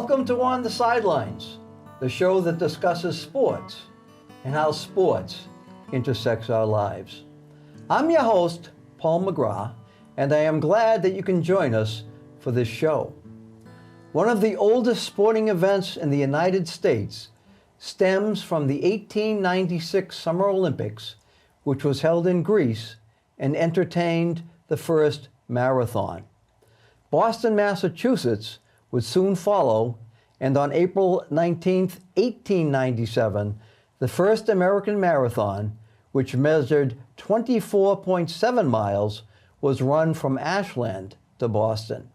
Welcome to On the Sidelines, the show that discusses sports and how sports intersects our lives. I'm your host, Paul McGrath, and I am glad that you can join us for this show. One of the oldest sporting events in the United States stems from the 1896 Summer Olympics, which was held in Greece and entertained the first marathon. Boston, Massachusetts would soon follow, and on April 19, 1897, the first American marathon, which measured 24.7 miles, was run from Ashland to Boston.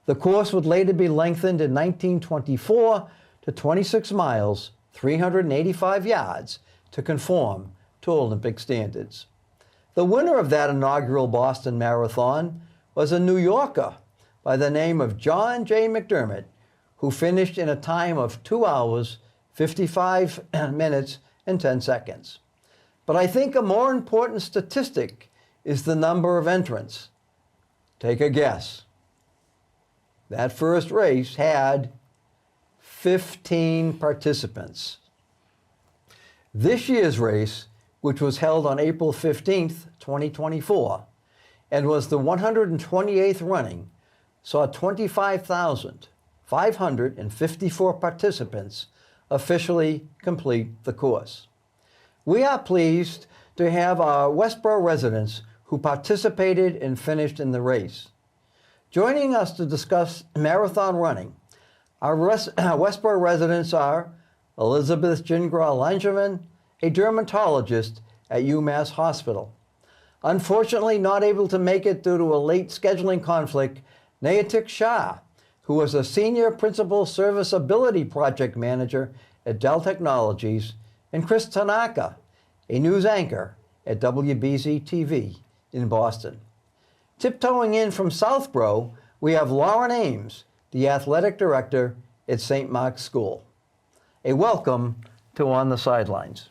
The course would later be lengthened in 1924 to 26 miles, 385 yards, to conform to Olympic standards. The winner of that inaugural Boston Marathon was a New Yorker by the name of John J. McDermott, who finished in a time of 2 hours, 55 minutes, and 10 seconds. But I think a more important statistic is the number of entrants. Take a guess. That first race had 15 participants. This year's race, which was held on April 15th, 2024, and was the 128th running, saw 25,554 participants officially complete the course. We are pleased to have our Westborough residents who participated and finished in the race. Joining us to discuss marathon running, our Westborough residents are Elizabeth Gingras Langevin, a dermatologist at UMass Hospital. Unfortunately, not able to make it due to a late scheduling conflict, Nayatik Shah, who was a senior principal serviceability project manager at Dell Technologies, and Chris Tanaka, a news anchor at WBZ TV in Boston. Tiptoeing in from Southborough, we have Lauren Ames, the athletic director at St. Mark's School. A welcome to On the Sidelines.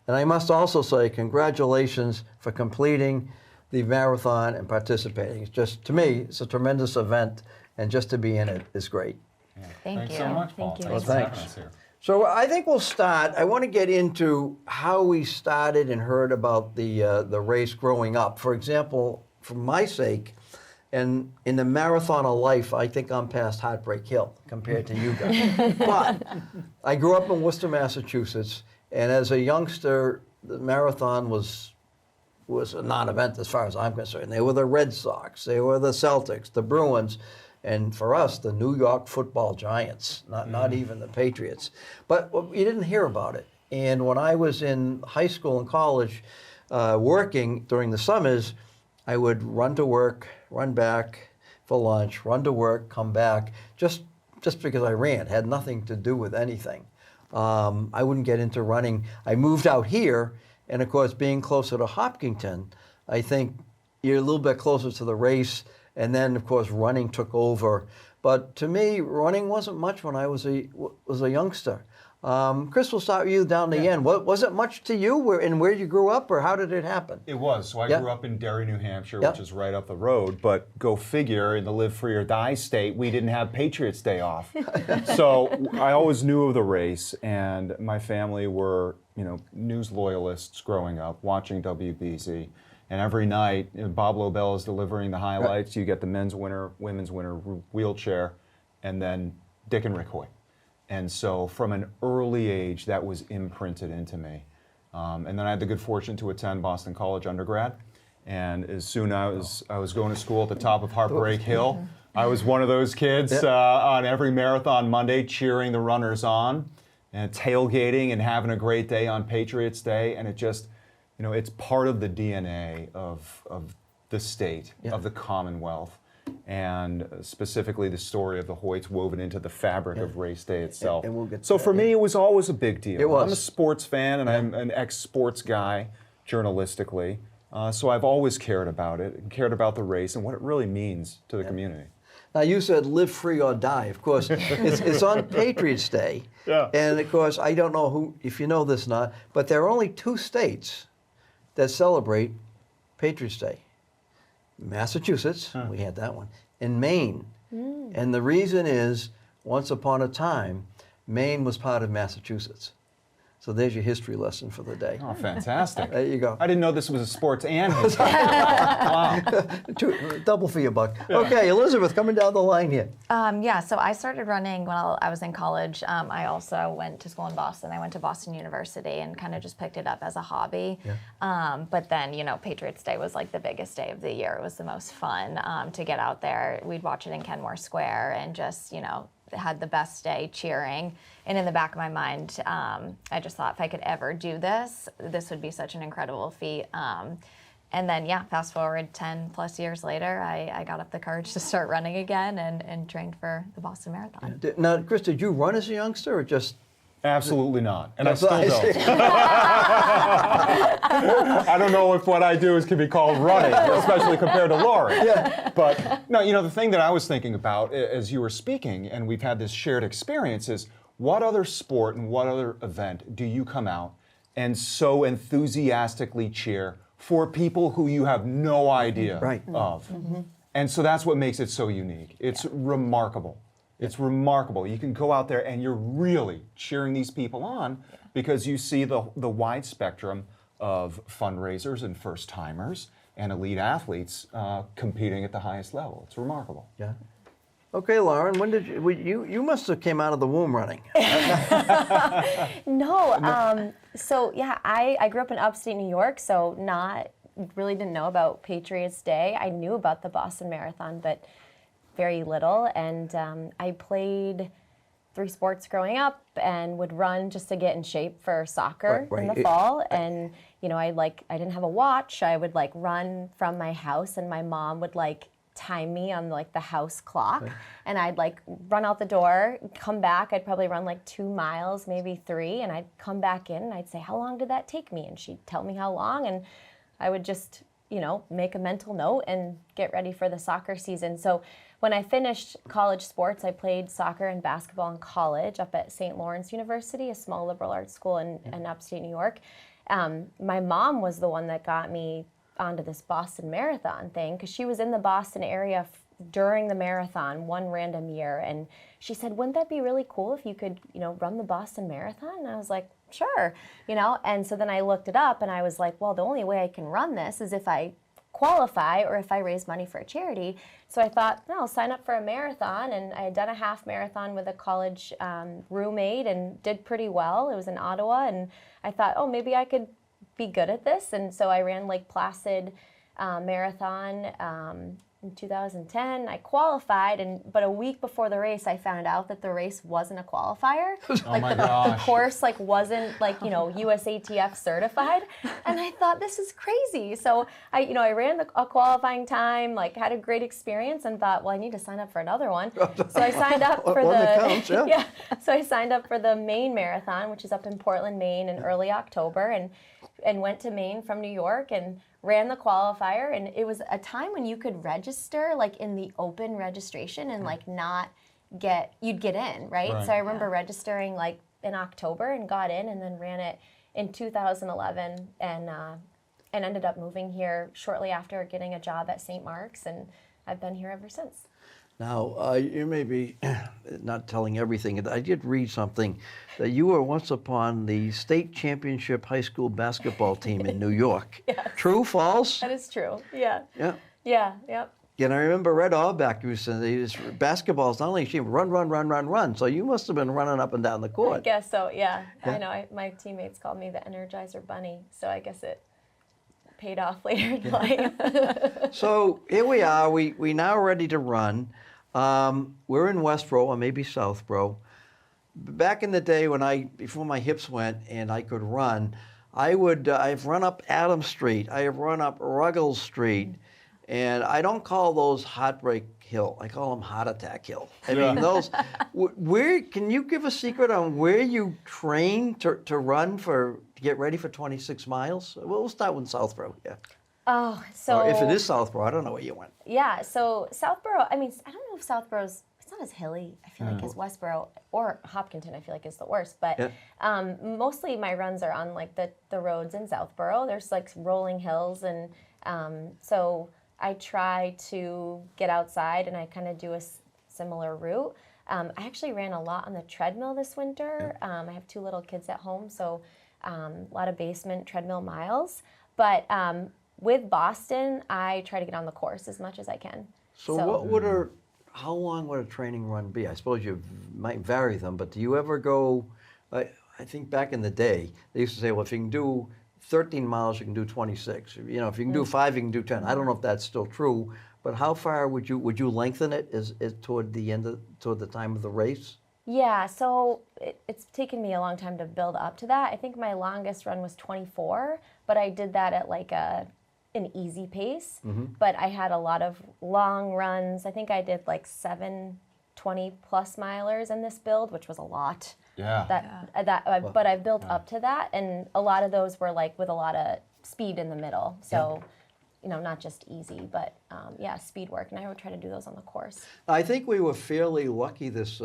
And I must also say congratulations for completing the marathon and participating. It's just, to me, it's a tremendous event, and just to be in it is great. Yeah. Thanks so much, Paul. Thank you. Thanks Well, for having thanks. us here. So I think we'll start. I want to get into how we started and heard about the race growing up. For example, for my sake, and in the marathon of life, I think I'm past Heartbreak Hill compared to you guys. But I grew up in Worcester, Massachusetts, and as a youngster, the marathon was a non-event as far as I'm concerned. They were the Red Sox, they were the Celtics, the Bruins, and for us, the New York Football Giants, not even the Patriots. But you didn't hear about it. And when I was in high school and college working during the summers, I would run to work, run back for lunch, run to work, come back, just because I ran. It had nothing to do with anything. I wouldn't get into running. I moved out here, and of course, being closer to Hopkinton, I think you're a little bit closer to the race, and then, of course, running took over. But to me, running wasn't much when I was a youngster. Chris, we'll start with you down the end. Was it much to you where you grew up, or how did it happen? It was. So I grew up in Derry, New Hampshire, Yep. which is right up the road. But go figure, in the live free or die state, we didn't have Patriots Day off. So I always knew of the race, and my family were, news loyalists growing up, watching WBZ. And every night, Bob Lobel is delivering the highlights. You get the men's winner, women's winner, wheelchair, and then Dick and Rick Hoy. And so from an early age, that was imprinted into me. And then I had the good fortune to attend Boston College undergrad. And as soon as I was going to school at the top of Heartbreak Hill, I was one of those kids on every marathon Monday cheering the runners on and tailgating and having a great day on Patriots Day. And it just, it's part of the DNA of the state, of the Commonwealth. And specifically the story of the Hoyts woven into the fabric of race day itself. And we'll get to so that, for me, it was always a big deal. It was. I'm a sports fan, and I'm an ex-sports guy, journalistically. So I've always cared about it, and cared about the race and what it really means to the community. Now, you said live free or die. Of course, it's on Patriots Day. Yeah. And, of course, I don't know if you know this or not, but there are only 2 states that celebrate Patriots Day. Massachusetts, we had that one, and Maine. And the reason is once upon a time, Maine was part of Massachusetts. So there's your history lesson for the day. Oh, fantastic. There you go. I didn't know this was a sports and history. Wow. Double for your buck. Yeah. Okay, Elizabeth, coming down the line here. Yeah, so I started running when I was in college. I also went to school in Boston. I went to Boston University and kind of just picked it up as a hobby. Yeah. But then, Patriots Day was like the biggest day of the year. It was the most fun to get out there. We'd watch it in Kenmore Square and just, had the best day cheering. And in the back of my mind, I just thought if I could ever do this, this would be such an incredible feat. And then, fast forward 10 plus years later, I got up the courage to start running again and trained for the Boston Marathon. Yeah. Now, Chris, did you run as a youngster or just? Absolutely not. And I still don't. I don't know if what I do can be called running, especially compared to Laurie. Yeah. But no, the thing that I was thinking about as you were speaking, and we've had this shared experience, is what other sport and what other event do you come out and so enthusiastically cheer for people who you have no idea of? Mm-hmm. And so that's what makes it so unique. It's remarkable. It's remarkable. You can go out there and you're really cheering these people on because you see the wide spectrum of fundraisers and first-timers and elite athletes competing at the highest level. It's remarkable. Yeah. Okay, Lauren, when did you must have came out of the womb running. No. So yeah, I grew up in upstate New York, so really didn't know about Patriots Day. I knew about the Boston Marathon, but very little. And I played 3 sports growing up and would run just to get in shape for soccer in the fall. And I didn't have a watch. I would run from my house, and my mom would time me on the house clock, and I'd run out the door, come back. I'd probably run 2 miles, maybe 3, and I'd come back in and I'd say, how long did that take me? And she'd tell me how long, and I would just make a mental note and get ready for the soccer season. So when I finished college sports, I played soccer and basketball in college up at St. Lawrence University, a small liberal arts school in upstate New York. My mom was the one that got me onto this Boston Marathon thing because she was in the Boston area during the marathon one random year, and she said, wouldn't that be really cool if you could run the Boston Marathon? And I was like, sure, and so then I looked it up and I was like, well, the only way I can run this is if I qualify or if I raise money for a charity. So I thought, no, I'll sign up for a marathon, and I had done a half marathon with a college roommate and did pretty well. It was in Ottawa, and I thought, oh, maybe I could be good at this. And so I ran Lake Placid Marathon in 2010. I qualified, but a week before the race, I found out that the race wasn't a qualifier. The course wasn't USATF certified, and I thought, this is crazy. So I ran a qualifying time, had a great experience, and thought, well, I need to sign up for another one. So I signed up for So I signed up for the Maine Marathon, which is up in Portland, Maine, in early October, and went to Maine from New York and ran the qualifier. And it was a time when you could register in the open registration and you'd get in, right? So I remember registering in October and got in, and then ran it in 2011 and ended up moving here shortly after getting a job at St. Mark's, and I've been here ever since. Now, you may be not telling everything. I did read something that you were once upon the state championship high school basketball team in New York. Yes. True, false? That is true. Yeah. Yeah. Yeah, yep. And I remember Red Auerbach used to say, basketball is not only a team, run. So you must have been running up and down the court. I guess so, yeah. I know, my teammates called me the Energizer Bunny, so I guess it paid off later in life. So here we are. We now are ready to run. We're in Westborough, or maybe Southborough. Back in the day before my hips went and I could run, I've run up Adams Street, I have run up Ruggles Street, and I don't call those Heartbreak Hill, I call them Heart Attack Hill. I mean, those, can you give a secret on where you train to run to get ready for 26 miles? We'll start with Southborough, yeah. Oh, so... Or if it is Southborough, I don't know where you went. Yeah, so Southborough, I don't know if Southborough's, it's not as hilly, I feel like, as Westborough, or Hopkinton, I feel like is the worst, but mostly my runs are on the roads in Southborough. There's rolling hills, and so I try to get outside, and I kind of do a similar route. I actually ran a lot on the treadmill this winter. I have 2 little kids at home, so a lot of basement treadmill miles. But with Boston, I try to get on the course as much as I can. So how long would a training run be? I suppose you might vary them, but do you ever go, I think back in the day, they used to say, well, if you can do 13 miles, you can do 26. If you can do 5, you can do 10. I don't know if that's still true, but how far would you lengthen it is toward the time of the race? Yeah, so it's taken me a long time to build up to that. I think my longest run was 24, but I did that at like an easy pace. But I had a lot of long runs. I think I did like 7 20-plus milers in this build, which was a lot. But I've built up to that, and a lot of those were like with a lot of speed in the middle. So, not just easy, but speed work. And I would try to do those on the course. I think we were fairly lucky this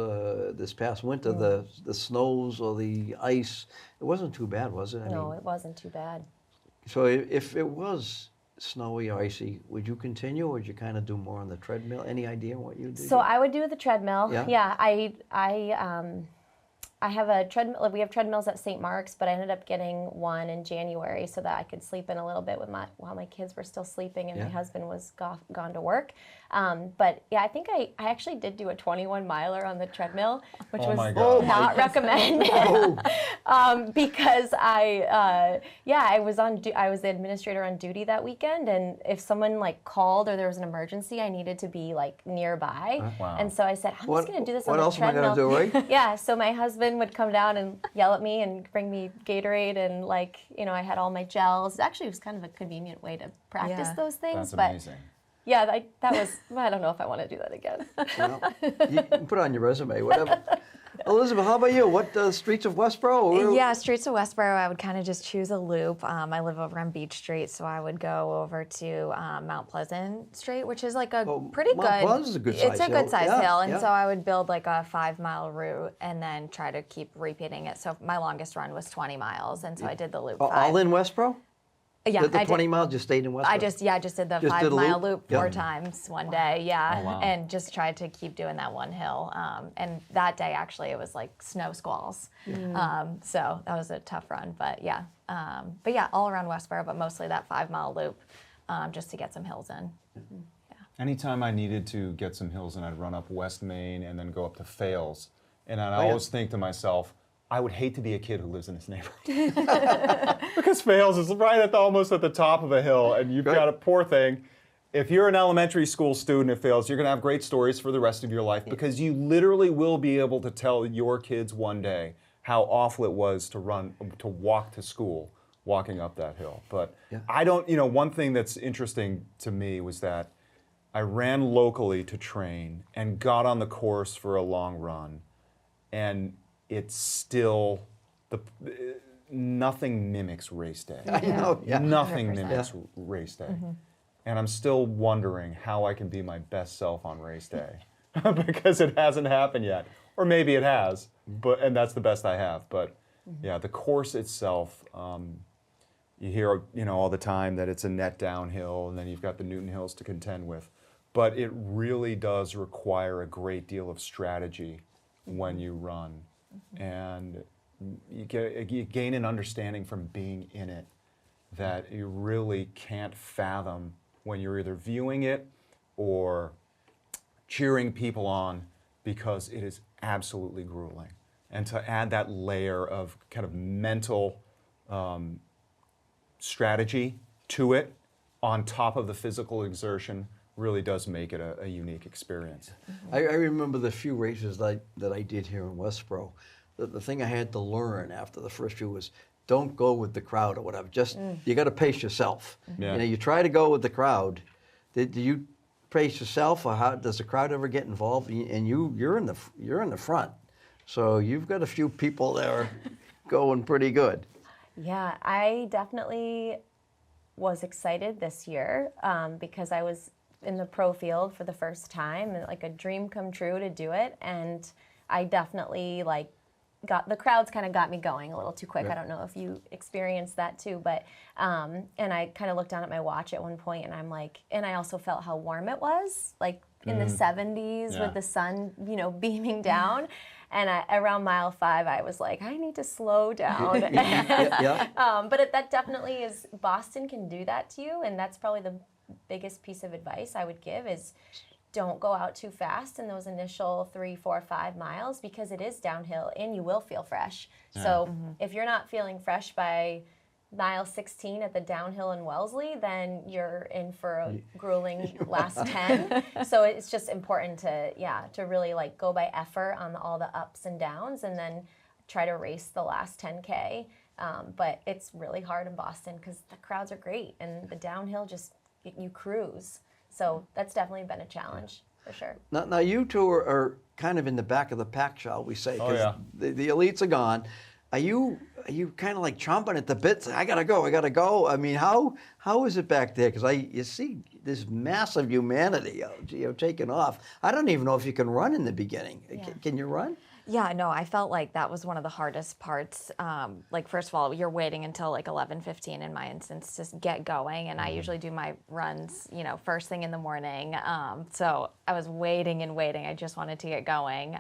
past winter. The snows or the ice, it wasn't too bad, was it? No, it wasn't too bad. So if it was snowy or icy, would you continue, or would you kind of do more on the treadmill? Any idea what you do? So I would do the treadmill. Yeah. I have a treadmill. We have treadmills at St. Mark's, but I ended up getting one in January so that I could sleep in a little bit while my kids were still sleeping and my husband was gone to work. But yeah, I think I actually did do a 21 miler on the treadmill, which was not recommended because I was the administrator on duty that weekend, and if someone like called or there was an emergency, I needed to be like nearby. And so I said, I'm just going to do this on the treadmill. What else am I going to do, right? Yeah, so my husband would come down and yell at me and bring me Gatorade, and I had all my gels. Actually, it was kind of a convenient way to practice those things. That's amazing. Yeah, that was, I don't know if I want to do that again. Well, you can put it on your resume, whatever. Elizabeth, how about you? What streets of Westborough? Yeah, streets of Westborough, I would kind of just choose a loop. I live over on Beach Street, so I would go over to Mount Pleasant Street, which is like a pretty good. Mount Pleasant is a good size hill. It's a good size hill, and so I would build like a 5-mile route and then try to keep repeating it. So my longest run was 20 miles, and so I did the loop. All in Westborough? Yeah, the 20 miles just stayed in Westborough? I just did the 5-mile loop 4 times one day, and just tried to keep doing that one hill. And that day, actually, it was like snow squalls. So that was a tough run, but all around Westborough, but mostly that 5-mile loop just to get some hills in. Anytime I needed to get some hills in, I'd run up West Main and then go up to Fales. And I'd always think to myself, I would hate to be a kid who lives in this neighborhood. Because Fales is right almost at the top of a hill, and you've got a poor thing. If you're an elementary school student at Fales, you're going to have great stories for the rest of your life, because you literally will be able to tell your kids one day how awful it was to walk to school, walking up that hill. But I don't, one thing that's interesting to me was that I ran locally to train and got on the course for a long run, and it's still nothing mimics race day. I know, Nothing mimics race day. And I'm still wondering how I can be my best self on race day because it hasn't happened yet. Or maybe it has, and that's the best I have. But the course itself, you hear all the time that it's a net downhill, and then you've got the Newton Hills to contend with. But it really does require a great deal of strategy when you run. And you gain an understanding from being in it that you really can't fathom when you're either viewing it or cheering people on, because it is absolutely grueling. And to add that layer of kind of mental strategy to it on top of the physical exertion really does make it a unique experience. I remember the few races that I did here in Westborough. The thing I had to learn after the first few was, don't go with the crowd or whatever. Just you got to pace yourself. You try to go with the crowd. Do you pace yourself, or how does the crowd ever get involved? And you're in the front, so you've got a few people that are going pretty good. Yeah, I definitely was excited this year because I was in the pro field for the first time, and like a dream come true to do it. And I definitely got the crowds kind of got me going a little too quick. I don't know if you experienced that too, but and I kind of looked down at my watch at one point, and I'm like, and I also felt how warm it was, like in the 70s Yeah. with the sun, beaming down. And around mile 5, I was like, I need to slow down. But that definitely is, Boston can do that to you. And that's probably the biggest piece of advice I would give is don't go out too fast in those initial 3, 4, 5 miles because it is downhill and you will feel fresh. Yeah. So if you're not feeling fresh by mile 16 at the downhill in Wellesley, then you're in for a grueling last 10. So it's just important to really like go by effort on all the ups and downs and then try to race the last 10K. But it's really hard in Boston because the crowds are great and the downhill you cruise. So that's definitely been a challenge for sure. Now you two are kind of in the back of the pack, shall we say? Oh, yeah. The elites are gone. Are you kind of like chomping at the bit? I gotta go. I mean, how is it back there? Because you see this massive humanity, taking off. I don't even know if you can run in the beginning. Yeah. Can you run? Yeah, no, I felt like that was one of the hardest parts. Like, first of all, you're waiting until like 11:15 in my instance to get going, and I usually do my runs, first thing in the morning. So I was waiting and waiting. I just wanted to get going.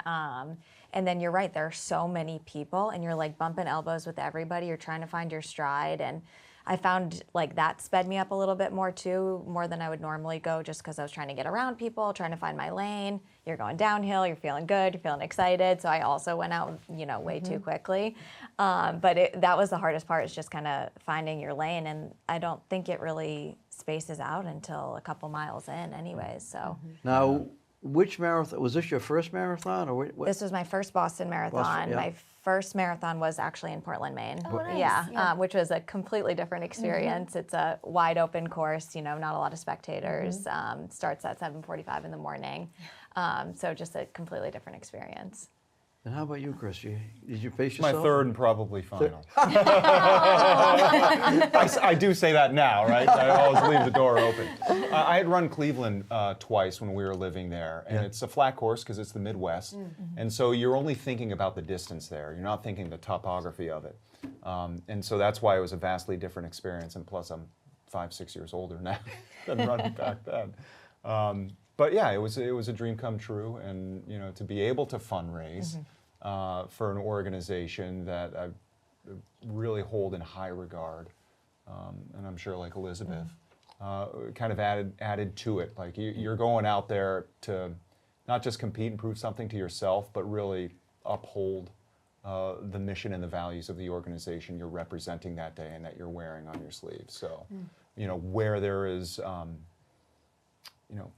And then you're right, there are so many people, and you're like bumping elbows with everybody. You're trying to find your stride, and I found like that sped me up a little bit more too, more than I would normally go, just because I was trying to get around people, trying to find my lane. You're going downhill, you're feeling good, you're feeling excited. So I also went out, way too quickly. But that was the hardest part, is just kind of finding your lane. And I don't think it really spaces out until a couple miles in anyways. So Now, which marathon, was this your first marathon? Or what? this was my first Boston Marathon. Boston, yeah. My first marathon was actually in Portland, Maine. Oh, nice. Yeah, which was a completely different experience. It's a wide open course, not a lot of spectators. Starts at 7:45 in the morning. So just a completely different experience. And how about you, Chris? Did you pace My yourself? third and probably final. I do say that now, right? I always leave the door open. I had run Cleveland twice when we were living there, and it's a flat course because it's the Midwest, and so you're only thinking about the distance there. You're not thinking the topography of it, and so that's why it was a vastly different experience. And plus, I'm 5, 6 years older now than running back then. But yeah, it was a dream come true, and to be able to fundraise for an organization that I really hold in high regard, and I'm sure like Elizabeth, kind of added to it. Like you're going out there to not just compete and prove something to yourself, but really uphold the mission and the values of the organization you're representing that day and that you're wearing on your sleeve. So, where there is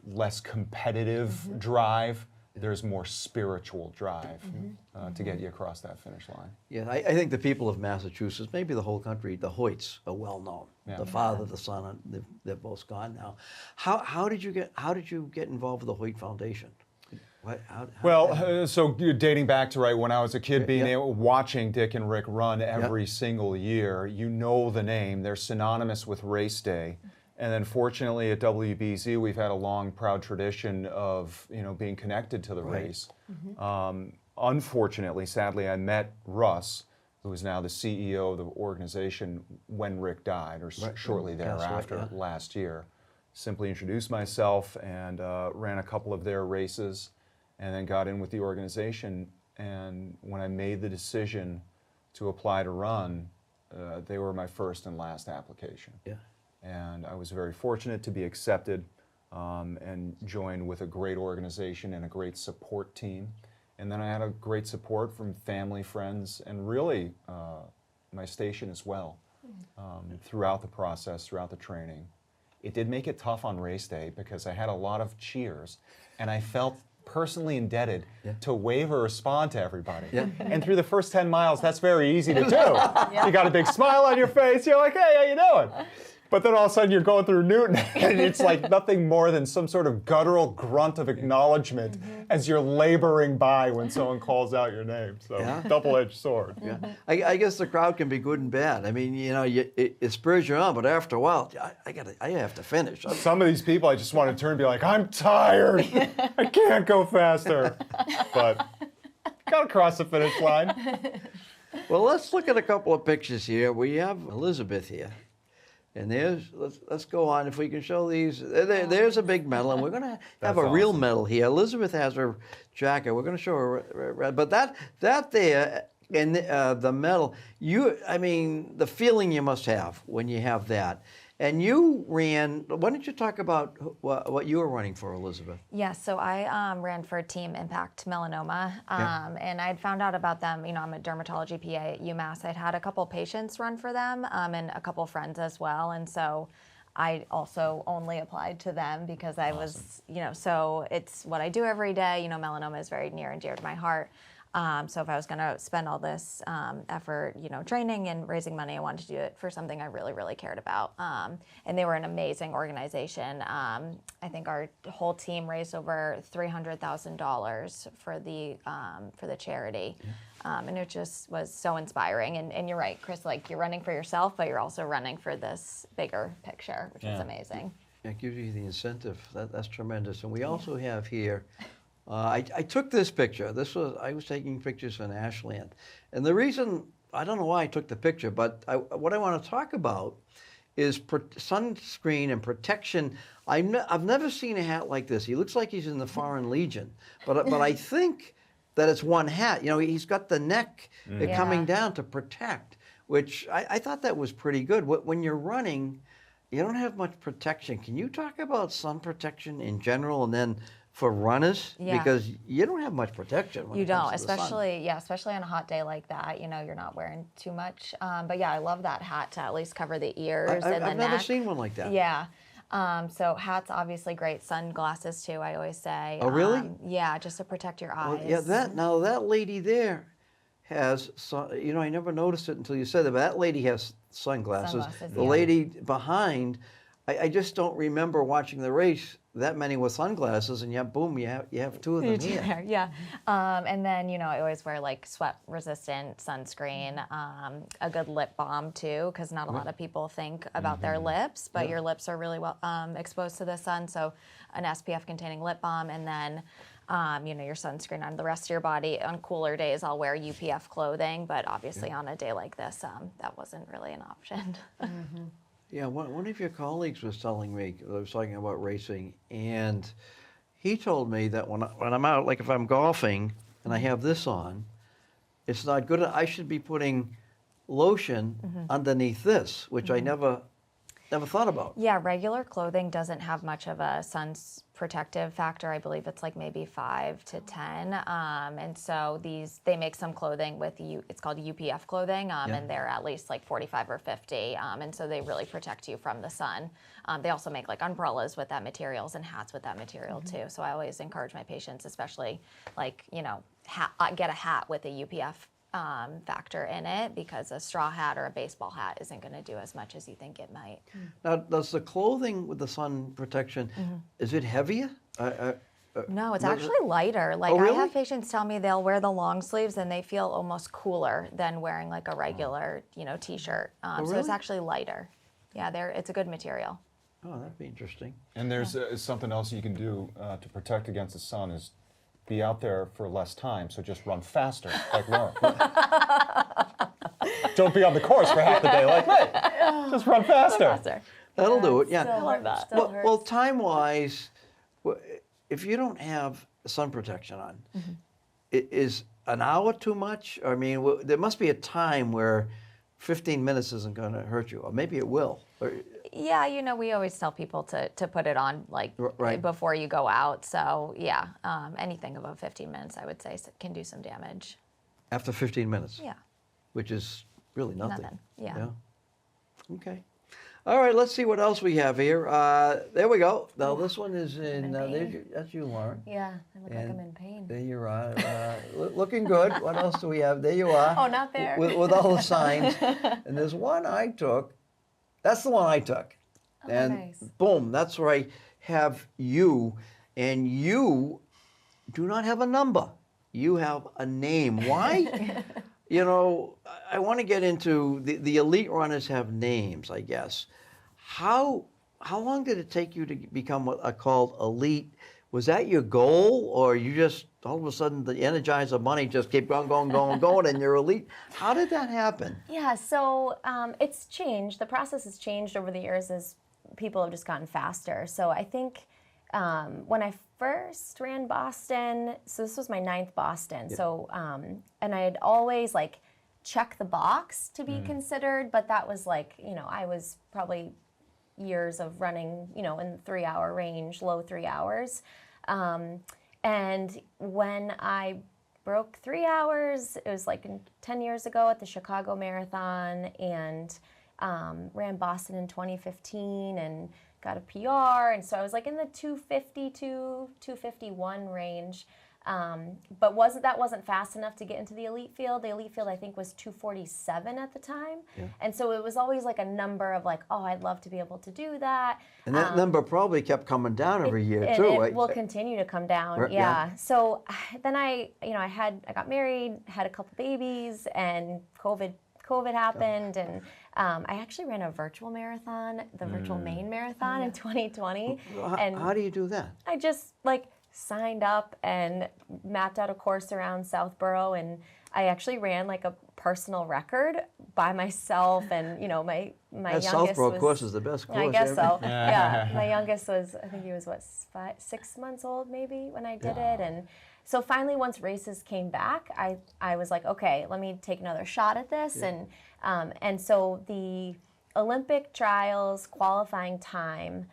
less competitive drive, there's more spiritual drive to get you across that finish line. Yeah, I think the people of Massachusetts, maybe the whole country, the Hoyts are well known. Yeah. The father, the son, they're both gone now. How did you get involved with the Hoyt Foundation? So dating back to when I was a kid, watching Dick and Rick run every Yep. single year, the name. They're synonymous with race day. And then fortunately at WBZ, we've had a long, proud tradition of being connected to the race. Unfortunately, sadly, I met Russ, who is now the CEO of the organization, when Rick died, or shortly thereafter, last year. Simply introduced myself and ran a couple of their races, and then got in with the organization. And when I made the decision to apply to run, they were my first and last application. Yeah. And I was very fortunate to be accepted and joined with a great organization and a great support team. And then I had a great support from family, friends, and really my station as well throughout the process, throughout the training. It did make it tough on race day because I had a lot of cheers, and I felt personally indebted to wave or respond to everybody. Yeah. And through the first 10 miles, that's very easy to do. You got a big smile on your face, you're like, hey, how you doing? But then all of a sudden you're going through Newton, and it's like nothing more than some sort of guttural grunt of acknowledgement as you're laboring by when someone calls out your name. So double-edged sword. Yeah. I guess the crowd can be good and bad. I mean, it spurs you on, but after a while, I have to finish. Some of these people, I just want to turn and be like, I'm tired. I can't go faster. But got to cross the finish line. Well, let's look at a couple of pictures here. We have Elizabeth here. And let's go on. If we can show these, there's a big medal, and we're going to have That's a real awesome. medal here. Elizabeth has her jacket. We're going to show her, but that there and the medal. I mean, the feeling you must have when you have that. And you ran. Why don't you talk about what you were running for, Elizabeth? Yeah, so I ran for Team Impact Melanoma, and I'd found out about them. You know, I'm a dermatology PA at UMass. I'd had a couple patients run for them, and a couple friends as well, and so I also only applied to them because I was, you know, so it's what I do every day. You know, melanoma is very near and dear to my heart. So if I was going to spend all this effort, you know, training and raising money, I wanted to do it for something I really, really cared about. And they were an amazing organization. I think our whole team raised over $300,000 for the charity. And it just was so inspiring. And you're right, Chris, like you're running for yourself, but you're also running for this bigger picture, which is amazing. It gives you the incentive. That's tremendous. And we also have here. I took this picture. I was taking pictures in Ashland, and the reason I don't know why I took the picture, but what I want to talk about is sunscreen and protection. I've never seen a hat like this. He looks like he's in the Foreign Legion, but I think that it's one hat. You know, he's got the neck coming down to protect, which I thought that was pretty good. When you're running, you don't have much protection. Can you talk about sun protection in general, and then for runners? Yeah. Because you don't have much protection when You it comes don't, to the sun. especially on a hot day like that. You know, you're not wearing too much. But yeah, I love that hat to at least cover the ears and the neck. I've never seen one like that. Yeah. So hats obviously great. Sunglasses too, I always say. Oh, really? Yeah, just to protect your eyes. Well, yeah, that lady there has, you know, I never noticed it until you said that, but that lady has sunglasses. The yeah. lady behind, I just don't remember watching the race that many with sunglasses, and yet, boom, you have two of them here. Yeah. And then, you know, I always wear like sweat-resistant sunscreen, a good lip balm too, because not a lot of people think about their lips, but your lips are really well exposed to the sun. So an SPF-containing lip balm, and then, you know, your sunscreen on the rest of your body. On cooler days, I'll wear UPF clothing, but obviously on a day like this, that wasn't really an option. Yeah, one of your colleagues was telling me, I was talking about racing, and he told me that when I'm out, like if I'm golfing and I have this on, it's not good. I should be putting lotion underneath this, which I never thought about. Yeah, regular clothing doesn't have much of a sun's protective factor. I believe it's like maybe 5 to 10. And so they make some clothing with it's called UPF clothing, and they're at least like 45 or 50. And so they really protect you from the sun. They also make like umbrellas with that materials and hats with that material too. So I always encourage my patients, especially like, you know, get a hat with a UPF factor in it, because a straw hat or a baseball hat isn't going to do as much as you think it might. Now, does the clothing with the sun protection, is it heavier? No, it's actually lighter. Like Oh, really? I have patients tell me they'll wear the long sleeves and they feel almost cooler than wearing like a regular, you know, t-shirt. So it's really? actually lighter. Yeah, it's a good material. Oh, that'd be interesting. And there's something else you can do to protect against the sun is be out there for less time, so just run faster, like Lauren. Don't be on the course for half the day like me. Just run faster. That'll do it, yeah. Still love hurts, that. still Well, hurts. time-wise, if you don't have sun protection on, is an hour too much? I mean, there must be a time where 15 minutes isn't going to hurt you, or maybe it will. Yeah, you know, we always tell people to put it on like Right. before you go out. So yeah, anything above 15 minutes, I would say, can do some damage. After 15 minutes? Yeah. Which is really nothing. Nothing, yeah. Okay. All right, let's see what else we have here. There we go. Now, this one is in, that's you, Lauren. Yeah, I look like And I'm in pain. There you are. Looking good. What else do we have? There you are. Oh, not there. With all the signs. And there's one I took. That's the one I took. Oh, And nice. boom, that's where I have you. And you do not have a number. You have a name. Why? You know, I want to get into the elite runners have names, I guess. How long did it take you to become what are called elite? Was that your goal, or you just all of a sudden the Energizer money just keep going, and you're elite. How did that happen? Yeah, so it's changed. The process has changed over the years as people have just gotten faster. So I think when I first ran Boston, so this was my 9th Boston. Yeah. So, and I had always like checked the box to be considered, but that was like, I was probably years of running, in the 3-hour range, low 3 hours. And when I broke 3 hours, it was like 10 years ago at the Chicago Marathon, and ran Boston in 2015 and got a PR. And so I was like in the 252, 251 range. But that wasn't fast enough to get into the elite field. The elite field, I think, was 247 at the time. Yeah. And so it was always like a number of like, oh, I'd love to be able to do that. And that number probably kept coming down every year too. It will continue to come down. Right, yeah. So then I got married, had a couple babies, and COVID happened, and I actually ran a virtual marathon, the virtual Maine Marathon in 2020. How do you do that? I just signed up and mapped out a course around Southborough, and I actually ran like a personal record by myself, and my youngest Southborough course is the best course. I guess so. Yeah, my youngest was, I think he was 6 months old maybe when I did it, and so finally once races came back, I was like, okay, let me take another shot at this, and so the Olympic trials qualifying time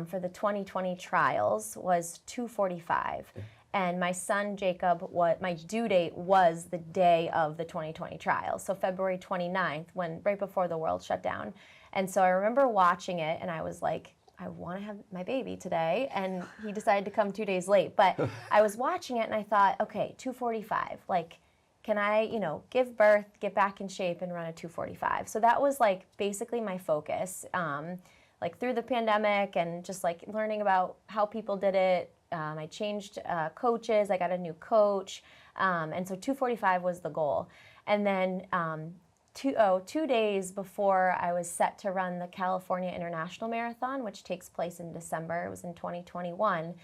for the 2020 trials was 2:45, and my son Jacob, my due date was the day of the 2020 trials, so February 29th, right before the world shut down. And so I remember watching it, and I was like, I want to have my baby today, and he decided to come 2 days late. But I was watching it, and I thought, okay, 2:45, can I, give birth, get back in shape, and run a 2:45? So that was basically my focus. Through the pandemic and just learning about how people did it. I changed coaches, I got a new coach, and so 2:45 was the goal. And then 2 days before I was set to run the California International Marathon, which takes place in December, it was in 2021,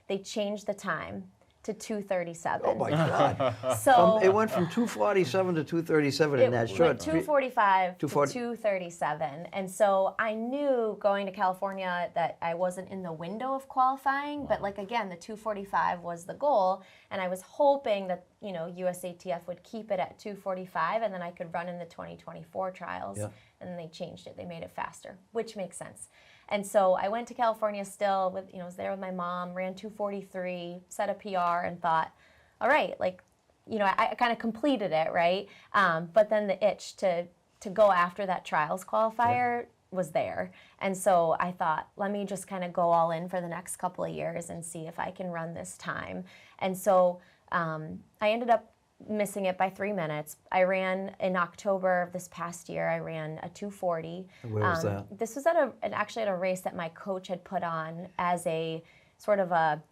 they changed the time to 2:37. Oh my God! So it went from 2:47 to 2:37 in that short. 2:45 to 2:37, and so I knew going to California that I wasn't in the window of qualifying. But again, the 2:45 was the goal, and I was hoping that USATF would keep it at 2:45, and then I could run in the 2024 trials. Yeah. And then they changed it; they made it faster, which makes sense. And so I went to California still with, was there with my mom, ran 2:43, set a PR, and thought, all right, I kind of completed it, right? But then the itch to go after that trials qualifier was there. And so I thought, let me just kind of go all in for the next couple of years and see if I can run this time. And so I ended up missing it by 3 minutes. I ran in October of this past year, I ran a 2:40. Where was that? This was actually at a race that my coach had put on as a sort of a,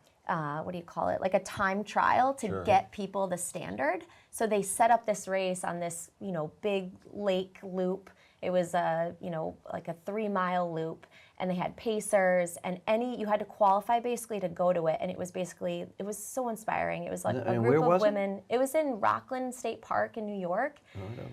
what do you call it? Like a time trial to get people the standard. So they set up this race on this, big lake loop. It was a 3-mile loop, and they had pacers, and you had to qualify basically to go to it, and it was so inspiring. It was a group of women. It was in Rockland State Park in New York.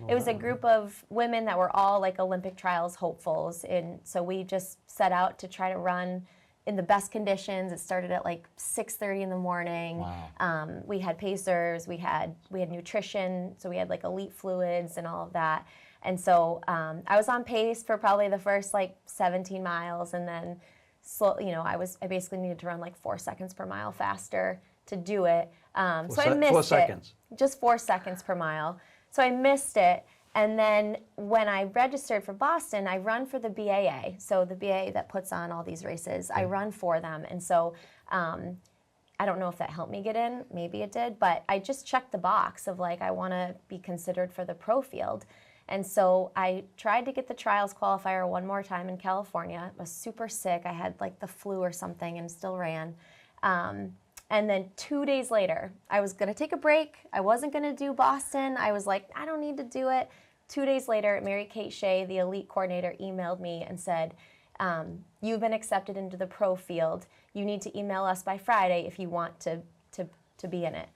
It was a group of women that were all Olympic trials hopefuls, and so we just set out to try to run in the best conditions. It started at 6:30 in the morning. Wow. We had pacers, we had nutrition, so we had elite fluids and all of that. And so I was on pace for probably the first 17 miles, and then I basically needed to run 4 seconds per mile faster to do it. So I missed 4 seconds. Just 4 seconds per mile. So I missed it. And then when I registered for Boston, I run for the BAA. So the BAA that puts on all these races, I run for them. And so I don't know if that helped me get in. Maybe it did. But I just checked the box of I want to be considered for the pro field. And so I tried to get the trials qualifier one more time in California. I was super sick. I had the flu or something and still ran. And then 2 days later, I was going to take a break. I wasn't going to do Boston. I was like, I don't need to do it. 2 days later, Mary Kate Shea, the elite coordinator, emailed me and said, you've been accepted into the pro field. You need to email us by Friday if you want to be in it.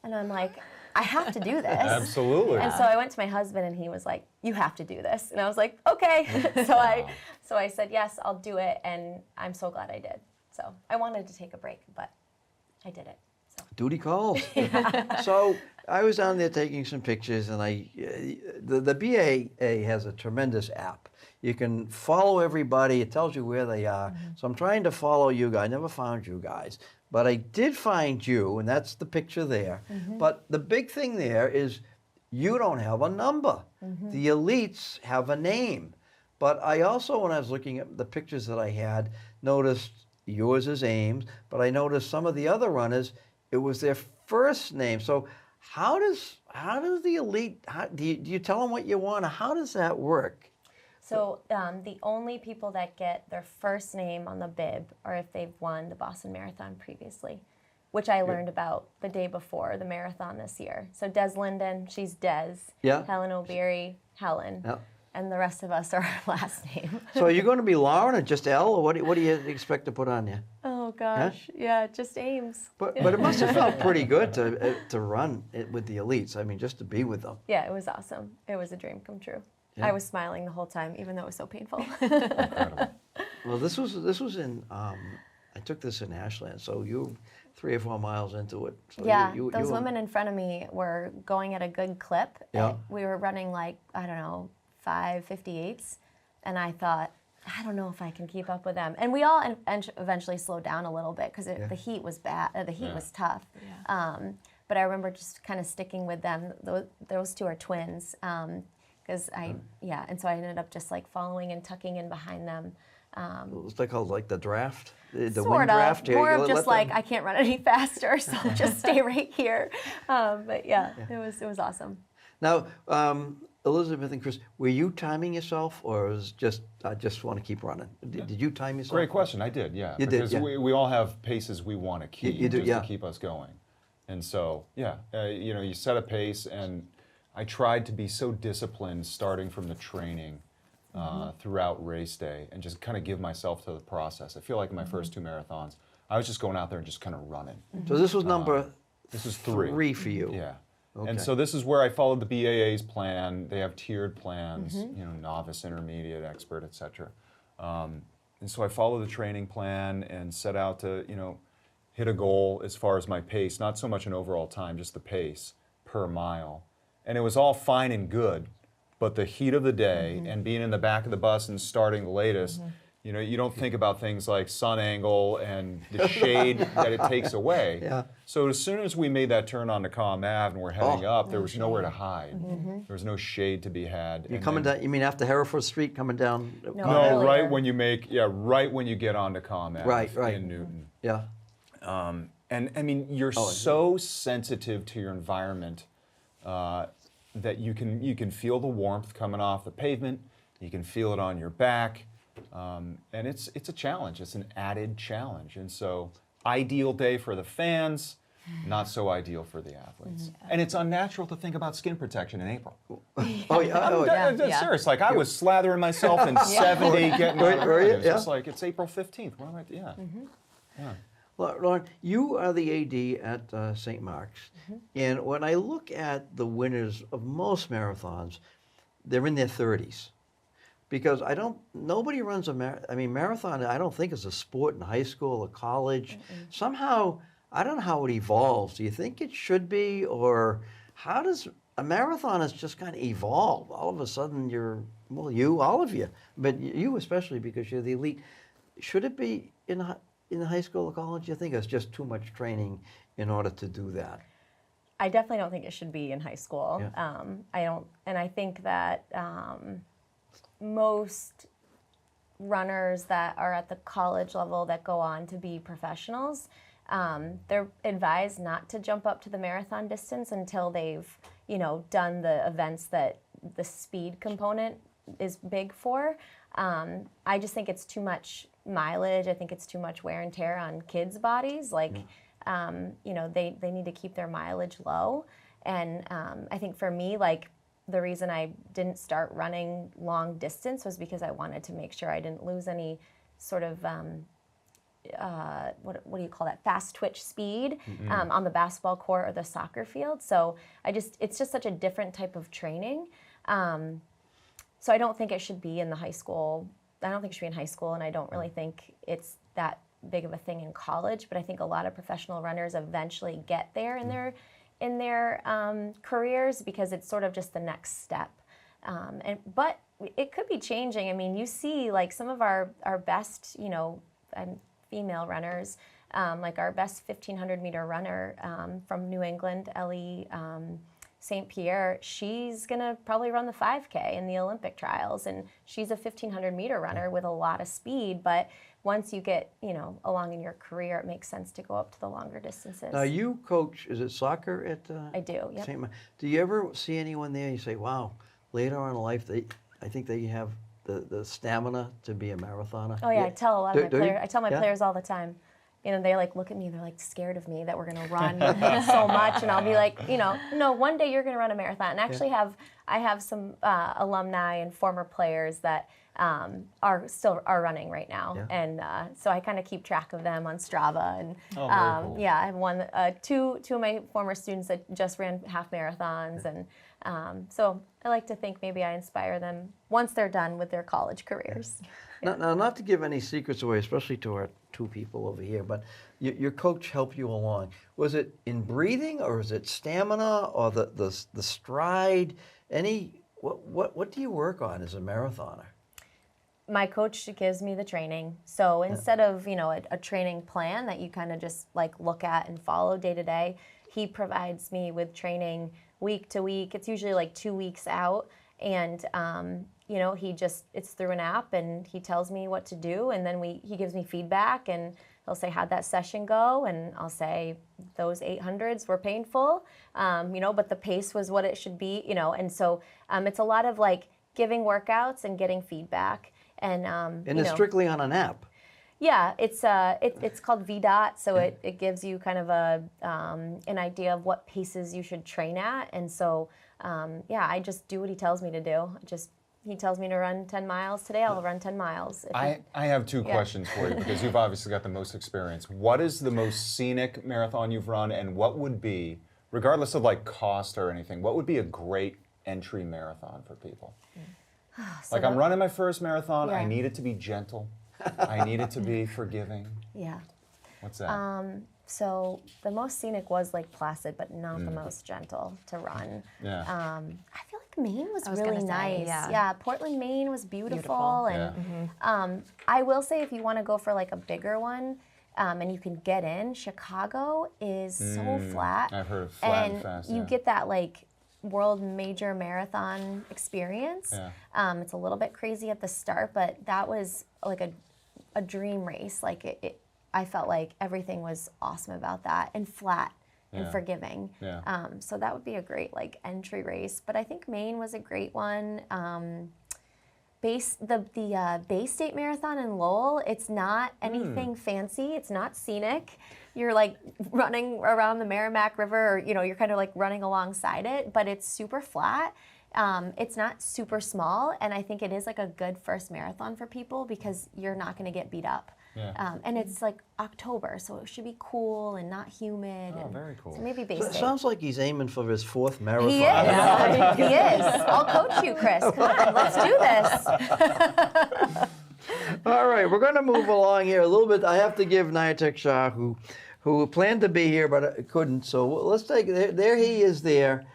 And I'm like, I have to do this. Absolutely. And so I went to my husband, and he was like, you have to do this. And I was like, okay. So I said, yes, I'll do it, and I'm so glad I did. So I wanted to take a break, but I did it. So. Duty calls. So I was down there taking some pictures, and the BAA has a tremendous app. You can follow everybody. It tells you where they are. So I'm trying to follow you guys. I never found you guys. But I did find you, and that's the picture there. But the big thing there is you don't have a number. The elites have a name. But I also, when I was looking at the pictures that I had, noticed yours is Ames, but I noticed some of the other runners, it was their first name. So how does the elite, do you tell them what you want? How does that work? So the only people that get their first name on the bib are if they've won the Boston Marathon previously, which I learned about the day before the marathon this year. So Des Linden, she's Des. Yeah. Helen O'Beary, Helen. Yeah. And the rest of us are our last name. So are you going to be Lauren or just L, or what do you expect to put on you? Oh gosh, yeah, just Ames. But it must have felt pretty good to run it with the elites. I mean, just to be with them. Yeah, it was awesome. It was a dream come true. Yeah. I was smiling the whole time, even though it was so painful. Well, this was in. I took this in Ashland, so you 3 or 4 miles into it. So Yeah, you those women in front of me were going at a good clip. Yeah. We were running like, I don't know, 5:58s, and I thought, I don't know if I can keep up with them. And we all eventually slowed down a little bit because the heat was bad. The heat was tough. But I remember just kind of sticking with them. Those two are twins. And so I ended up just like following and tucking in behind them. It's like called like the draft, the Sort wind of, draft. Yeah, more you of let just them- like I can't run any faster, so I'll just stay right here. But yeah, it was awesome. Now, Elizabeth and Chris, were you timing yourself, or was just I just want to keep running? Did you time yourself? Great question. I did, yeah. You did, because yeah. we all have paces we want to keep You do, just yeah. to keep us going. And so, you set a pace, and I tried to be so disciplined starting from the training throughout race day and just kind of give myself to the process. I feel like in my first 2 marathons, I was just going out there and just kind of running. So this was number This is 3. 3 for you. Yeah. Okay. And so this is where I followed the BAA's plan. They have tiered plans, novice, intermediate, expert, etc. And so I followed the training plan and set out to, hit a goal as far as my pace, not so much an overall time, just the pace per mile. And it was all fine and good, but the heat of the day and being in the back of the bus and starting the latest, you don't think about things like sun angle and the shade that it takes away. Yeah. So as soon as we made that turn onto Comm Ave and we're heading up, there was nowhere to hide. There was no shade to be had. You're And coming then- down. You mean after Hereford Street, coming down? No, No, earlier. right when you get onto Comm Ave Right. in Newton. Yeah. And I mean, you're so sensitive to your environment that you can feel the warmth coming off the pavement. You can feel it on your back, and it's a challenge. It's an added challenge, and so ideal day for the fans, not so ideal for the athletes. And it's unnatural to think about skin protection in April. Oh yeah. Oh, yeah. I'm serious. Like I was slathering myself in 70, getting Were you? It's just like it's April 15th. What am I? Yeah. Yeah. Lauren, you are the AD at St. Mark's, and when I look at the winners of most marathons, they're in their 30s, because nobody runs a marathon. I don't think is a sport in high school or college. Somehow, I don't know how it evolves. Do you think it should be, or how does a marathon has just kind of evolved? All of a sudden, all of you, but you especially because you're the elite. Should it be in high school or college? You think it's just too much training in order to do that? I definitely don't think it should be in high school. Yeah. I think that most runners that are at the college level that go on to be professionals, they're advised not to jump up to the marathon distance until they've, done the events that the speed component is big for. I just think it's too much mileage. I think it's too much wear and tear on kids' bodies. Like, they need to keep their mileage low. And I think for me, like, the reason I didn't start running long distance was because I wanted to make sure I didn't lose any sort of what do you call that, fast twitch speed on the basketball court or the soccer field. So it's just such a different type of training. So I don't think it should be in the high school. I don't think it should be in high school, and I don't really think it's that big of a thing in college. But I think a lot of professional runners eventually get there in their careers, because it's sort of just the next step. But it could be changing. I mean, you see like some of our best, female runners, like our best 1,500 meter runner from New England, Ellie St. Pierre, she's gonna probably run the 5K in the Olympic trials, and she's a 1,500 meter runner with a lot of speed. But once you get, along in your career, it makes sense to go up to the longer distances. Now you coach, is it soccer at I do, yep. Do you ever see anyone there and you say, wow, later on in life, I think they have the stamina to be a marathoner? Oh yeah, I tell a lot of my players. I tell my Yeah? players all the time. They like look at me. They're like scared of me that we're gonna run so much, and I'll be like, no, one day you're gonna run a marathon. And actually, I have some alumni and former players that are running right now, Yeah. and so I kind of keep track of them on Strava. And very cool. yeah, I have one, two of my former students that just ran half marathons, and so I like to think maybe I inspire them once they're done with their college careers. Now, not to give any secrets away, especially to our two people over here, but your coach helped you along. Was it in breathing, or is it stamina, or the stride? What do you work on as a marathoner? My coach gives me the training. So instead of, a training plan that you kind of just like look at and follow day to day, he provides me with training week to week. It's usually like 2 weeks out. And, it's through an app, and he tells me what to do. And then he gives me feedback, and he'll say, how'd that session go? And I'll say, those 800s were painful, but the pace was what it should be, And so it's a lot of like giving workouts and getting feedback. And It's strictly on an app. Yeah, it's called VDOT, so it gives you kind of an idea of what paces you should train at. And so, I just do what he tells me to do. He tells me to run 10 miles today, I'll run 10 miles. I have two questions for you, because you've obviously got the most experience. What is the most scenic marathon you've run, and what would be, regardless of like cost or anything, what would be a great entry marathon for people? Like, I'm running my first marathon, I need it to be gentle. I need it to be forgiving. Yeah. What's that? So the most scenic was Lake Placid, but not the most gentle to run. Yeah. I feel like Maine was was really gonna say, nice. yeah. Portland, Maine was beautiful. Beautiful. And I will say, if you want to go for like a bigger one, and you can get in, Chicago is so flat. I've heard of flat and and fast. you Yeah. get that like world major marathon experience. Yeah. It's a little bit crazy at the start, but that was like a dream race. Like I felt like everything was awesome about that, and flat and Yeah. forgiving. Yeah. So that would be a great like entry race. But I think Maine was a great one. The Bay State Marathon in Lowell, it's not anything fancy. It's not scenic. You're like running around the Merrimack River, or you're kind of like running alongside it, but it's super flat. It's not super small, and I think it is like a good first marathon for people, because you're not going to get beat up. Yeah. And it's like October, so it should be cool and not humid. Oh, and very cool. So maybe Bay So it State. sounds like he's aiming for his 4th marathon. He is. He is. I'll coach you, Chris. Come on, let's do this. All right, we're going to move along here a little bit. I have to give Niatek Shah, who planned to be here but couldn't. So let's take there he is there,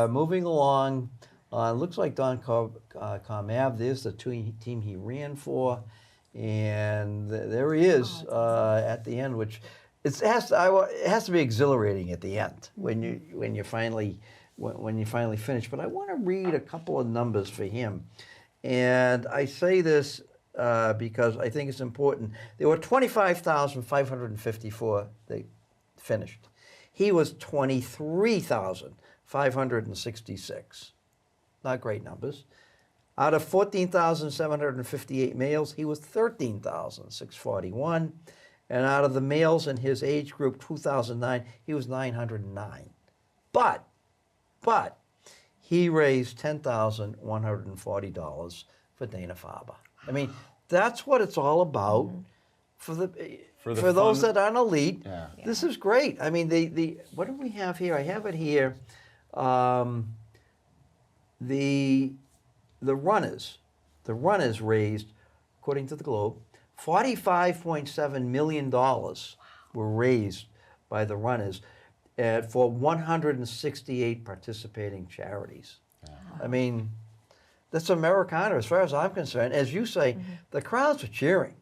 moving along. Looks like Don Carmav. There's the team he ran for, and there he is at the end, which it has to be exhilarating at the end when you finally finish. But I want to read a couple of numbers for him, and I say this because I think it's important. There were 25,554 that finished. He was 23,566. Not great numbers. Out of 14,758 males, he was 13,641. And out of the males in his age group, 2009, he was 909. But he raised $10,140 for Dana-Farber. I mean, that's what it's all about. for the For for the those fun- that aren't elite, Yeah. this is great. I mean, the what do we have here? I have it here. The runners raised, according to the Globe, $45.7 million were raised by the runners for 168 participating charities. I mean, that's Americana as far as I'm concerned. As you say, the crowds were cheering.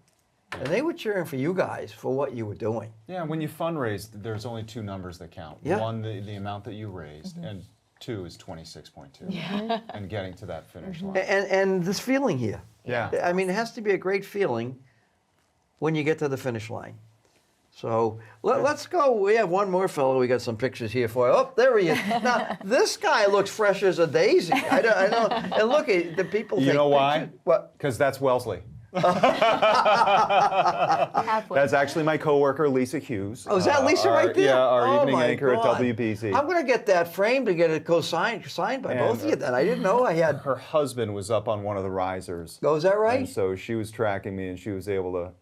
And they were cheering for you guys for what you were doing. Yeah, when you fundraise, there's only two numbers that count. Yeah. One, the amount that you raised, and two is 26.2. And getting to that finish line. And this feeling here. Yeah. I mean, it has to be a great feeling when you get to the finish line. So let's go. We have one more fellow. We got some pictures here for you. Oh, there he is. Now, this guy looks fresh as a daisy. I know. And look, the people You take know why? pictures. What? Because that's Wellesley. Halfway. That's actually my coworker, Lisa Hughes. Oh, is that Lisa right there? Yeah, our Oh, evening my anchor God. at WBZ. I'm going to get that framed to get it signed by And, both of you then. I didn't know I had. Her husband was up on one of the risers. Oh, is that right? And so she was tracking me, and she was able to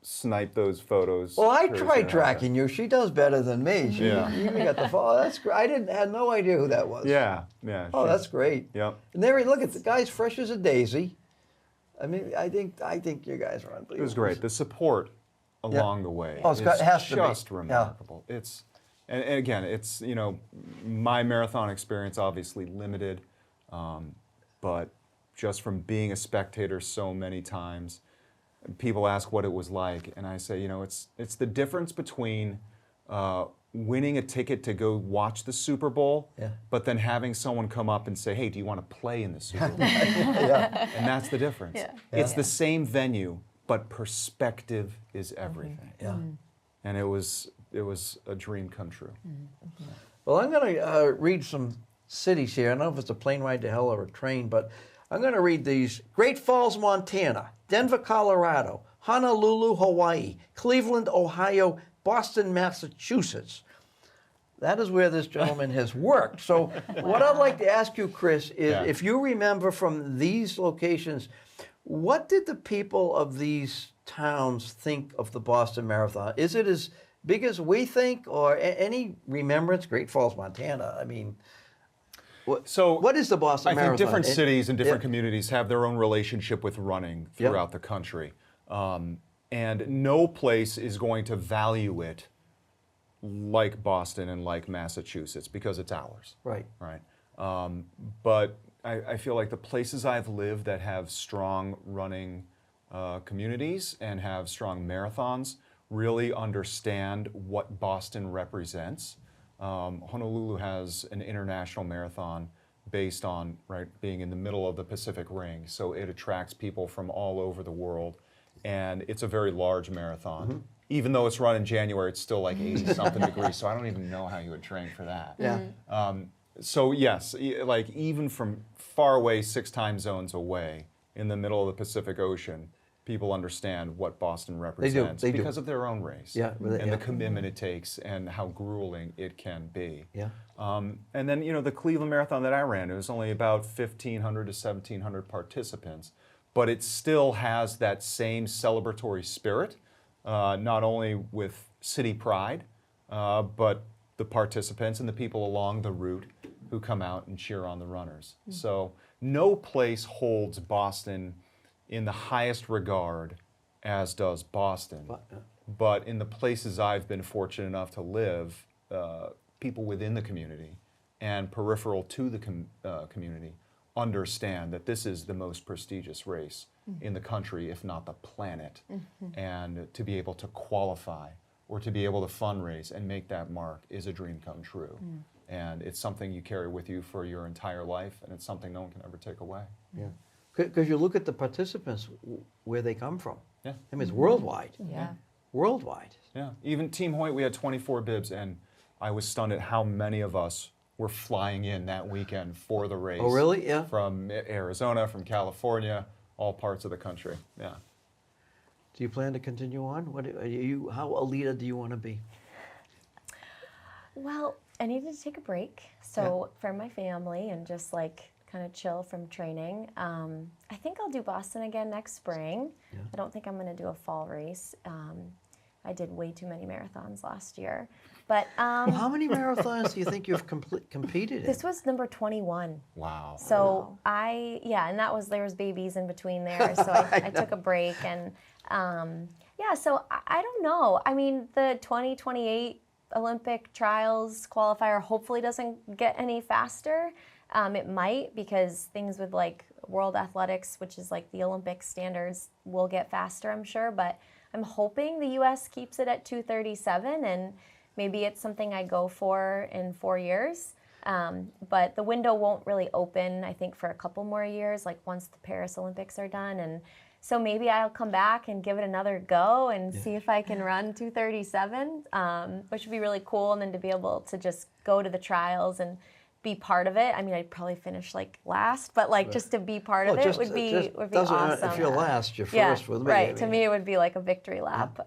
snipe those photos. Well, I Thursday tried night. tracking you. She does better than me. She Yeah. even got the photo. That's great. I had no idea who that was. Yeah. Oh, she- that's great. Yep. And there, look at the guy's fresh as a daisy. I mean, I think you guys are unbelievable. It was great. The support along the way Oh, it has to be. just Yeah. remarkable. It's and again, it's my marathon experience obviously limited, but just from being a spectator so many times, people ask what it was like, and I say, it's the difference between winning a ticket to go watch the Super Bowl, but then having someone come up and say, hey, do you want to play in the Super Bowl? And that's the difference. It's the same venue, but perspective is everything. Yeah. And it was a dream come true. Well, I'm going to read some cities here. I don't know if it's a plane ride to hell or a train, but I'm going to read these. Great Falls, Montana, Denver, Colorado, Honolulu, Hawaii, Cleveland, Ohio, Boston, Massachusetts. That is where this gentleman has worked. So what I'd like to ask you, Chris, is if you remember from these locations, what did the people of these towns think of the Boston Marathon? Is it as big as we think, or any remembrance? Great Falls, Montana. I mean, what is the Boston Marathon? I think different cities and different communities have their own relationship with running throughout the country. And no place is going to value it like Boston and like Massachusetts because it's ours. Right. But I feel like the places I've lived that have strong running communities and have strong marathons really understand what Boston represents. Honolulu has an international marathon based on being in the middle of the Pacific Ring, so it attracts people from all over the world, and it's a very large marathon. Even though it's run in January, it's still like 80-something degrees, so I don't even know how you would train for that. Yeah. So yes, like even from far away, 6 time zones away, in the middle of the Pacific Ocean, people understand what Boston represents They do. because of their own race and the commitment it takes and how grueling it can be. Yeah. And then the Cleveland Marathon that I ran, it was only about 1,500 to 1,700 participants, but it still has that same celebratory spirit, not only with city pride, but the participants and the people along the route who come out and cheer on the runners. So no place holds Boston in the highest regard as does Boston. But in the places I've been fortunate enough to live, people within the community and peripheral to the community understand that this is the most prestigious race in the country, if not the planet. And to be able to qualify or to be able to fundraise and make that mark is a dream come true. And it's something you carry with you for your entire life, and it's something no one can ever take away. Yeah. Because you look at the participants, where they come from. Yeah. I mean, it's worldwide. Yeah. Worldwide. Yeah, even Team Hoyt, we had 24 bibs, and I was stunned at how many of us were flying in that weekend for the race. Oh, really? Yeah. From Arizona, from California, all parts of the country. Yeah. Do you plan to continue on? How elite do you want to be? Well, I needed to take a break. So for my family and just kind kind of chill from training. I think I'll do Boston again next spring. Yeah. I don't think I'm going to do a fall race. I did way too many marathons last year. But Well, how many marathons do you think you've competed in? this was number 21. Wow. So and there was babies in between there, so I took a break, and so I don't know. I mean, the 2028 Olympic trials qualifier hopefully doesn't get any faster. It might, because things with like World Athletics, which is like the Olympic standards, will get faster, I'm sure, but I'm hoping the US keeps it at 2:37, and maybe it's something I go for in 4 years. But the window won't really open, I think, for a couple more years, like once the Paris Olympics are done. And so maybe I'll come back and give it another go and see if I can run 2:37, which would be really cool. And then to be able to just go to the trials and be part of it. I mean, I'd probably finish like last, but like just to be part of it would be awesome. If you're last, you're first with me. Right. I To mean, me, it would be like a victory lap.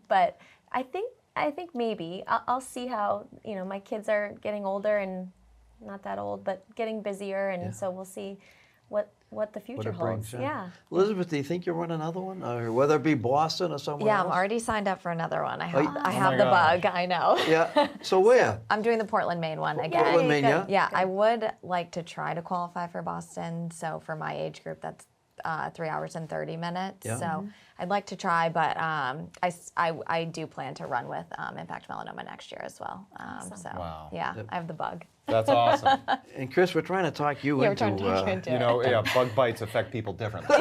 But I think maybe I'll see how, my kids are getting older, and not that old, but getting busier, and so we'll see what the future it brings, holds. Yeah. Elizabeth, do you think you'll run another one, or whether it be Boston or somewhere Yeah, else? I'm already signed up for another one. I Oh, have my the gosh. bug. I know. Yeah. So where? I'm doing the Portland, Maine one again. Portland, Maine, yeah. Yeah, I would like to try to qualify for Boston. So for my age group, that's 3 hours and 30 minutes. Yeah. So I'd like to try, but I do plan to run with Impact Melanoma next year as well. So Wow. yeah, I have the bug. That's awesome. And Chris, we're trying to talk you Yeah, we're into. trying to talk you into You it. know, yeah, bug bites affect people differently.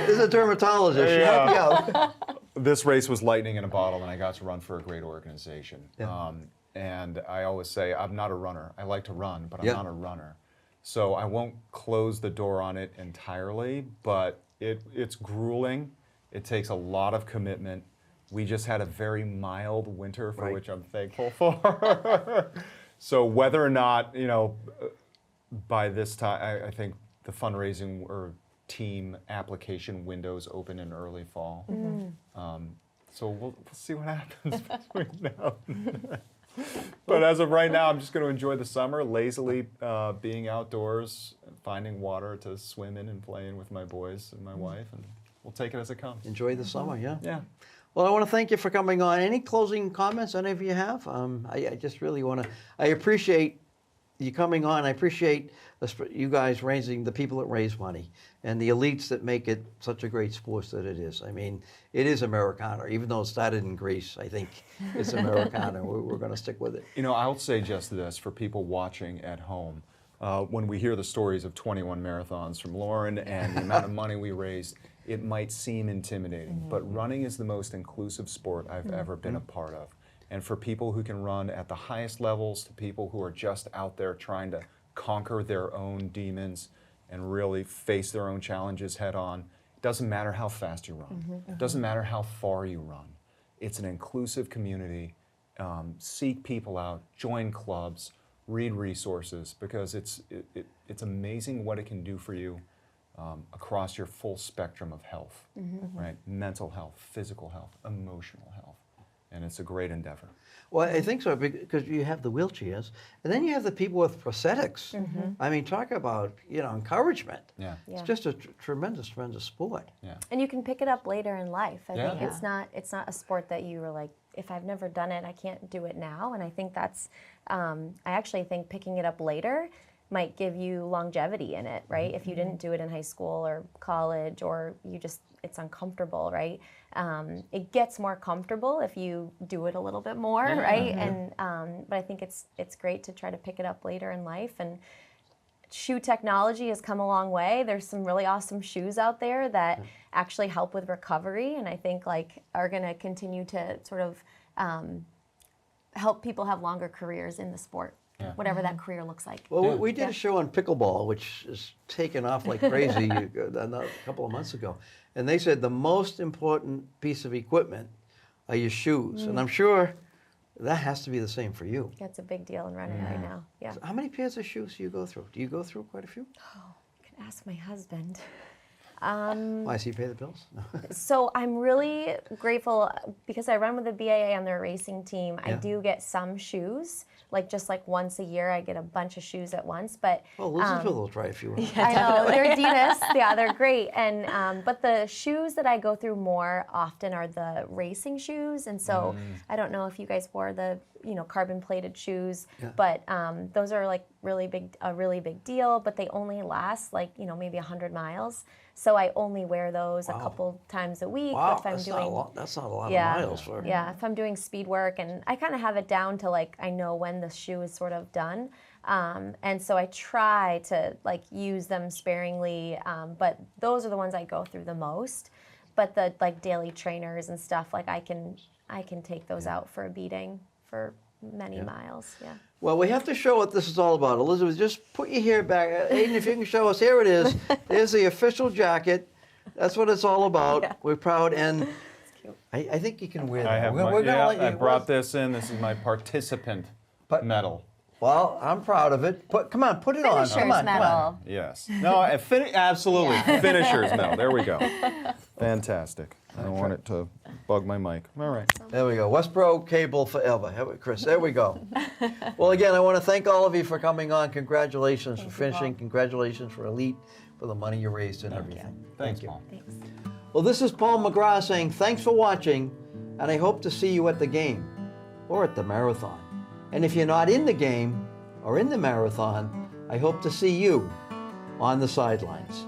There's a dermatologist. She'll help you out. This race was lightning in a bottle, and I got to run for a great organization. Yeah. And I always say, I'm not a runner. I like to run, but I'm Yeah. not a runner. So I won't close the door on it entirely, but it's grueling. It takes a lot of commitment. We just had a very mild winter, for Right. which I'm thankful for. So whether or not, by this time, I think the fundraising or team application windows open in early fall. So we'll see what happens between now and then. But as of right now, I'm just going to enjoy the summer, lazily being outdoors, finding water to swim in and play in with my boys and my wife, and we'll take it as it comes. Enjoy the summer, yeah. Yeah. Well, I want to thank you for coming on. Any closing comments any of you have? I just really want to, I appreciate you coming on. I appreciate you guys raising, the people that raise money and the elites that make it such a great sport that it is. I mean, it is Americana. Even though it started in Greece, I think it's Americana. We're going to stick with it. I'll say just this for people watching at home. When we hear the stories of 21 marathons from Lauren and the amount of money we raised, it might seem intimidating, but running is the most inclusive sport I've ever been a part of. And for people who can run at the highest levels, to people who are just out there trying to conquer their own demons and really face their own challenges head on, it doesn't matter how fast you run. It doesn't matter how far you run. It's an inclusive community. Seek people out, join clubs, read resources, because it's amazing what it can do for you across your full spectrum of health, right? Mental health, physical health, emotional health. And it's a great endeavor. Well, I think so, because you have the wheelchairs, and then you have the people with prosthetics. I mean, talk about, encouragement. Yeah. It's just a tremendous, tremendous sport. Yeah. And you can pick it up later in life. I think Yeah. it's not a sport that you were like, if I've never done it, I can't do it now. And I think that's, I actually think picking it up later might give you longevity in it, right? If you didn't do it in high school or college, or it's uncomfortable, right? It gets more comfortable if you do it a little bit more, right? And but I think it's great to try to pick it up later in life. And shoe technology has come a long way. There's some really awesome shoes out there that actually help with recovery, and I think are going to continue to sort of help people have longer careers in the sport, whatever that career looks like. Well, we did a show on pickleball, which is taken off like crazy a couple of months ago. And they said the most important piece of equipment are your shoes. And I'm sure that has to be the same for you. That's a big deal in running right now. Yeah. So how many pairs of shoes do you go through? Do you go through quite a few? Oh, you can ask my husband. Why, so you pay the bills? No. So I'm really grateful because I run with the BAA on their racing team. I Yeah. do get some shoes, just once a year. I get a bunch of shoes at once. But Well, Elizabeth will try if you want. I know they're Adidas. Yeah, they're great. And but the shoes that I go through more often are the racing shoes. And so I don't know if you guys wore the carbon plated shoes, Yeah. but those are a really big deal. But they only last maybe 100 miles. So I only wear those a couple times a week. Wow, But if I'm that's, doing, not a lot, that's not a lot yeah, of miles for. yeah, if I'm doing speed work, and I kind of have it down to I know when the shoe is sort of done. And so I try to use them sparingly, but those are the ones I go through the most. But the daily trainers and stuff, I can take those out for a beating for many miles. Yeah. Well, we have to show what this is all about. Elizabeth, just put your hair back. Aiden, if you can show us, here it is. There's the official jacket. That's what it's all about. Yeah. We're proud, and I think you can wear that. I have We're gonna let I you- brought this in. This is my participant medal. Well, I'm proud of it. Come on, put it on. Finisher's Come on, medal. come on. Yes. No, absolutely. Finisher's medal. There we go. Fantastic. I don't want it to bug my mic. All right. There we go. Westborough Cable forever. Chris, there we go. Well, again, I want to thank all of you for coming on. Congratulations for finishing. Congratulations for Elite, for the money you raised and everything. Thanks, Thank you. Paul. Thanks. Well, this is Paul McGrath saying thanks for watching, and I hope to see you at the game or at the marathon. And if you're not in the game or in the marathon, I hope to see you on the sidelines.